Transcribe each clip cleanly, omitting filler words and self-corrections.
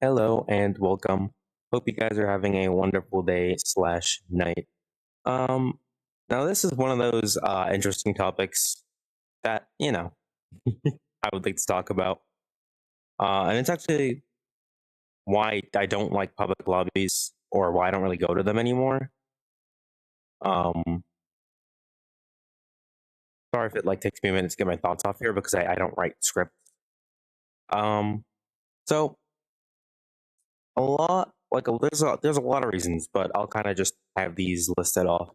Hello and welcome. Hope you guys are having a wonderful day slash night. Um, Now this is one of those interesting topics that I would like to talk about, and it's actually why I don't like public lobbies or why I don't really go to them anymore. Um, Sorry if it takes me a minute to get my thoughts off here because I don't write scripts. Um, so a lot there's a lot of reasons, but I'll kind of just have these listed off.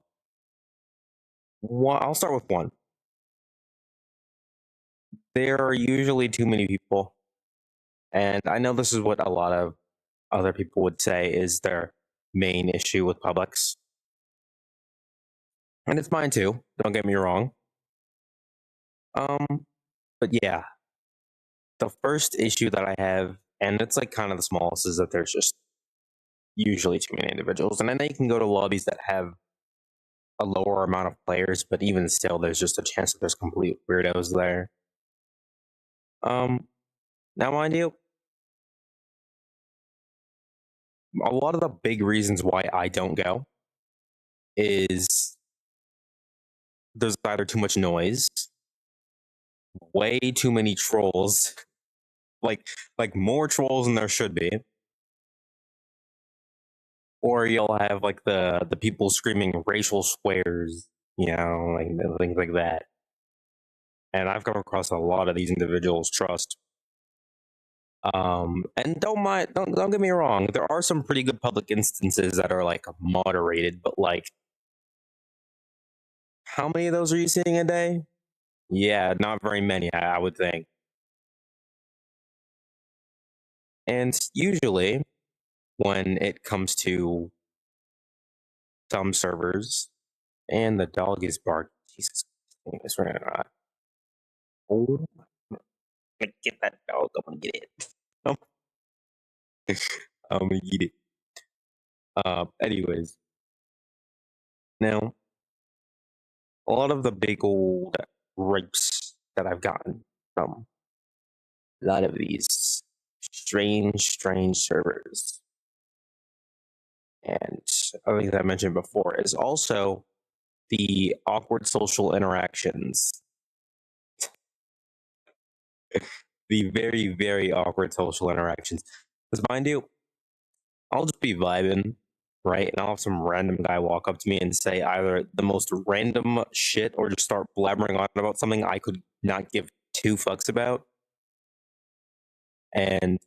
I'll start with one. There are usually too many people. And I know this is what a lot of other people would say is their main issue with Publix. And it's mine too, don't get me wrong. But yeah, the first issue that I have, and it's kind of the smallest, is that there's just usually too many individuals. And I know you can go to lobbies that have a lower amount of players, but even still, there's just a chance that there's complete weirdos there. Now, mind you, a lot of the big reasons why I don't go is there's either too much noise, way too many trolls, like more trolls than there should be, or you'll have the people screaming racial swears, things like that. And I've come across a lot of these individuals. Trust. And don't get me wrong. There are some pretty good public instances that are moderated, but how many of those are you seeing a day? Yeah, not very many, I would think. And usually, when it comes to some servers, and the dog is barking. Jesus Christ, we're gonna hold on. Get that dog. I'm gonna get it. I'm, I'm gonna eat it. Anyways, now a lot of the big old gripes that I've gotten from a lot of these strange servers, and I think that I mentioned before, is also the awkward social interactions. The very awkward social interactions. Because mind you, I'll just be vibing, right? And I'll have some random guy walk up to me and say either the most random shit or just start blabbering on about something I could not give two fucks about. And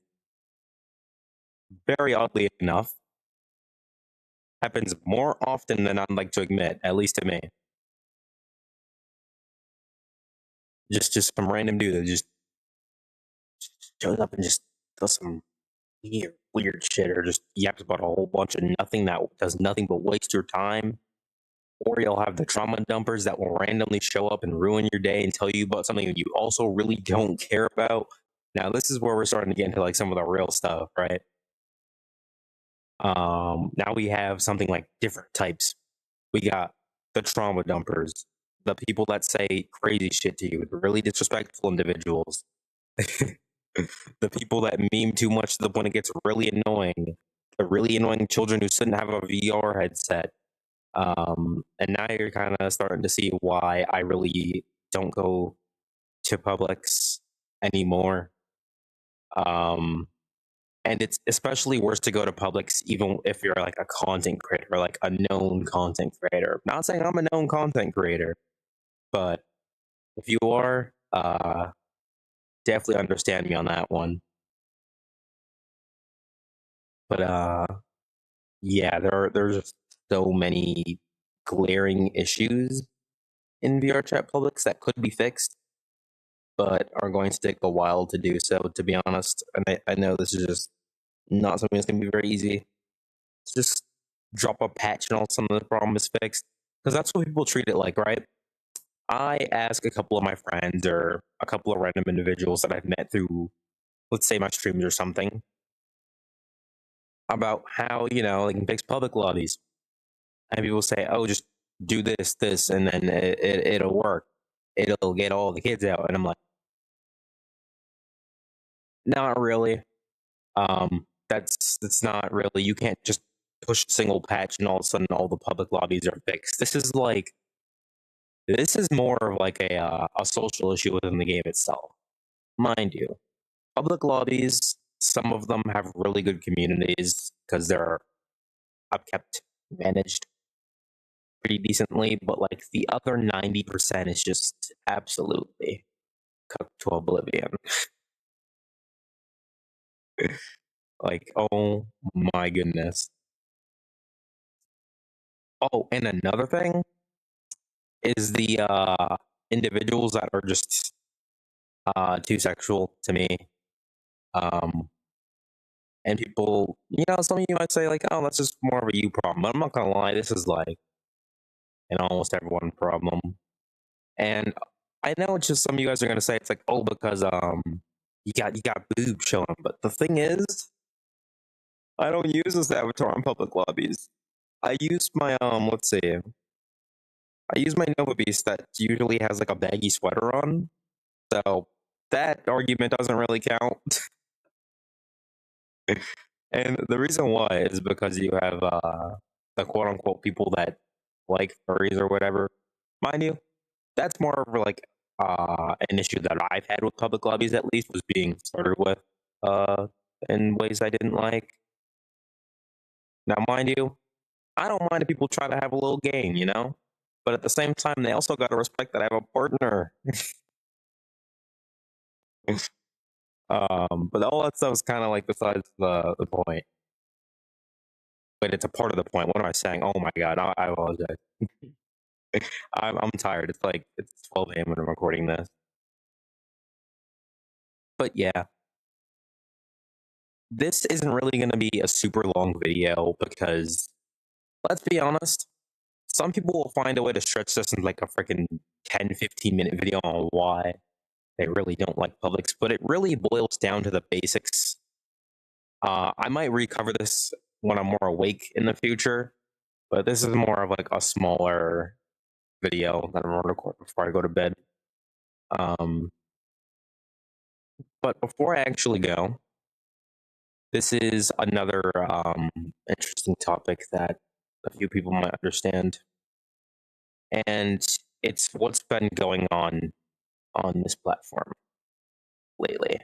very oddly enough, happens more often than I'd like to admit, at least to me. Just some random dude that just shows up and just does some weird shit or just yaps about a whole bunch of nothing that does nothing but waste your time. Or you'll have the trauma dumpers that will randomly show up and ruin your day and tell you about something you also really don't care about. Now, this is where we're starting to get into some of the real stuff, right? Now we have something like different types. We got the trauma dumpers, the people that say crazy shit to you, the really disrespectful individuals, the people that meme too much to the point it gets really annoying, the really annoying children who shouldn't have a VR headset. And now you're kind of starting to see why I really don't go to Publix anymore. And it's especially worse to go to Publix even if you're a content creator, a known content creator. Not saying I'm a known content creator, but if you are, definitely understand me on that one. But yeah, there's just so many glaring issues in VRChat Publix that could be fixed, but are going to take a while to do so, to be honest. And I know this is just not something that's going to be very easy. It's just drop a patch and all some of the problem is fixed. Because that's what people treat it like, right? I ask a couple of my friends or a couple of random individuals that I've met through, let's say, my streams or something, about how, they can fix public lobbies. And people say, oh, just do this, and then it'll work. It'll get all the kids out. And I'm like, not really. that's not really, you can't just push a single patch and all of a sudden all the public lobbies are fixed. This is more of like a social issue within the game itself. Mind you, public lobbies, some of them have really good communities because they're upkept, managed pretty decently, but like the other 90% is just absolutely cooked to oblivion. Like, oh my goodness. Oh, and another thing is the individuals that are just too sexual to me. Um, and people, some of you might say like, "Oh, that's just more of a you problem." But I'm not gonna lie, this is like an almost everyone problem. And I know it's just some of you guys are gonna say it's like, "Oh, because you got boobs showing." But the thing is, I don't use this avatar on public lobbies. I use my let's see, I use my Nova Beast that usually has like a baggy sweater on. So that argument doesn't really count. And the reason why is because you have the quote unquote people that like furries or whatever. Mind you, that's more of like an issue that I've had with public lobbies, at least, was being flirted with uh, in ways I didn't like. Now, mind you, I don't mind if people try to have a little game, but at the same time, they also got to respect that I have a partner. But all that stuff is kind of like besides the point. But it's a part of the point. What am I saying? Oh my god, I apologize. I'm tired. It's 12 a.m. when I'm recording this. But yeah, this isn't really going to be a super long video because let's be honest, some people will find a way to stretch this in like a freaking 10, 15-minute video on why they really don't like Publix, but it really boils down to the basics. I might recover this when I'm more awake in the future, but this is more of like a smaller video that I'm going to record before I go to bed. But before I actually go, this is another interesting topic that a few people might understand, and it's what's been going on this platform lately.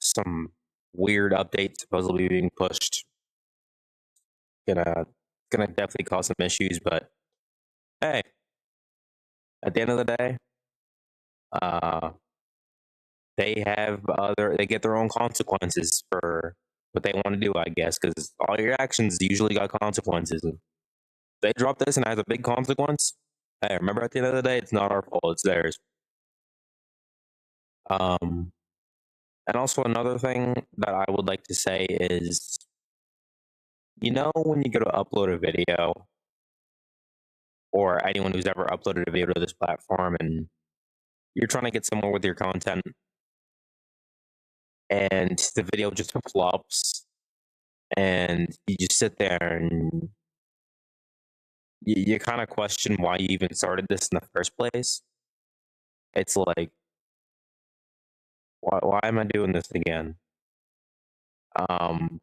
Some weird updates supposedly being pushed. Gonna definitely cause some issues, but hey, at the end of the day, uh, they get their own consequences for what they want to do, I guess, because all your actions usually got consequences. If they drop this and it has a big consequence, hey, remember at the end of the day, it's not our fault, it's theirs. Um, and also another thing that I would like to say is, when you go to upload a video, or anyone who's ever uploaded a video to this platform, and you're trying to get somewhere with your content, and the video just flops, and you just sit there and you kind of question why you even started this in the first place. It's like, why am I doing this again? Um,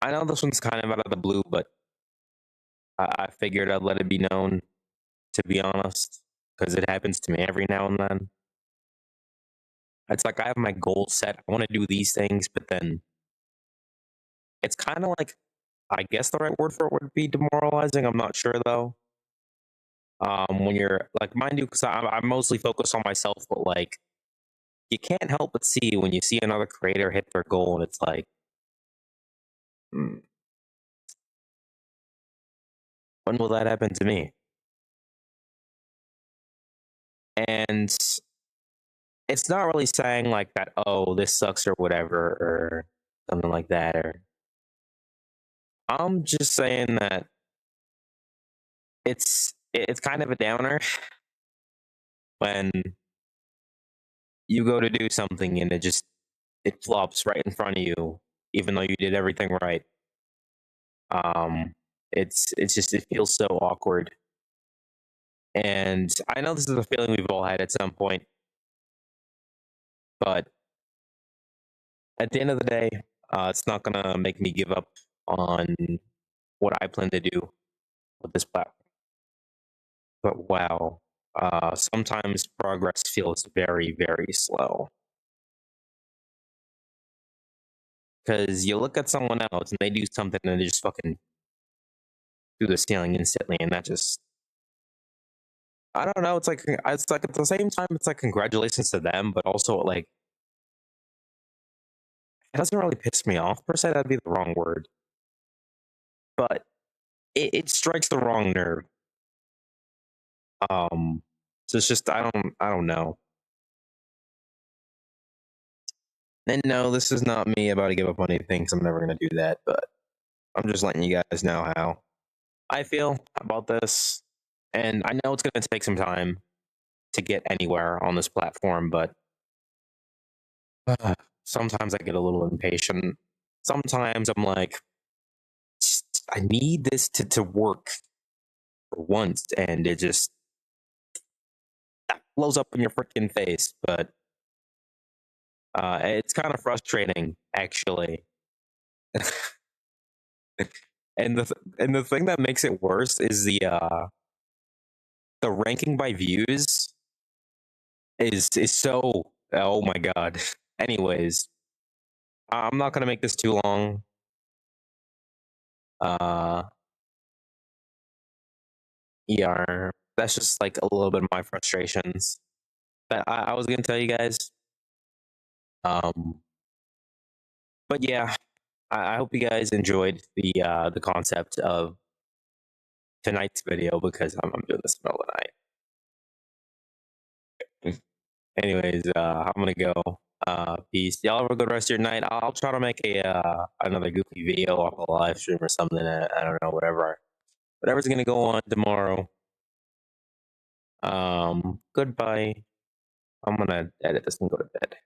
I know this one's kind of out of the blue, but I figured I'd let it be known, to be honest, because it happens to me every now and then. It's like I have my goals set. I want to do these things, but then it's kind of like, I guess the right word for it would be demoralizing. I'm not sure though. When you're like, mind you, because I'm mostly focused on myself, but like, you can't help but see when you see another creator hit their goal, and it's like, hmm, when will that happen to me? And it's not really saying like that, oh, this sucks or whatever, or something like that. Or I'm just saying that it's kind of a downer when you go to do something and it flops right in front of you, even though you did everything right. Um, it's just, it feels so awkward, and I know this is a feeling we've all had at some point, but at the end of the day, it's not gonna make me give up on what I plan to do with this platform. But wow, sometimes progress feels very, very slow. Because you look at someone else and they do something and they just fucking through the ceiling instantly, and that just I don't know. It's like at the same time, it's like congratulations to them, but also like it doesn't really piss me off per se. That'd be the wrong word, but it strikes the wrong nerve. Um, so it's just I don't know. And no, this is not me about to give up on anything. 'Cause I'm never gonna do that, but I'm just letting you guys know how I feel about this. And I know it's gonna take some time to get anywhere on this platform, but sometimes I get a little impatient. Sometimes I'm like, I need this to work for once, and it just blows up in your freaking face. But it's kind of frustrating, actually. And the thing that makes it worse is the ranking by views is so oh my god. Anyways, I'm not gonna make this too long. Uh, yeah, that's just like a little bit of my frustrations that I was gonna tell you guys. Um, but yeah, I hope you guys enjoyed the concept of tonight's video because I'm doing this in the middle of the night. Anyways, I'm gonna go. Peace. Y'all have a good rest of your night. I'll try to make another goofy video off a live stream or something. I don't know, whatever's gonna go on tomorrow. Goodbye. I'm gonna edit this and go to bed.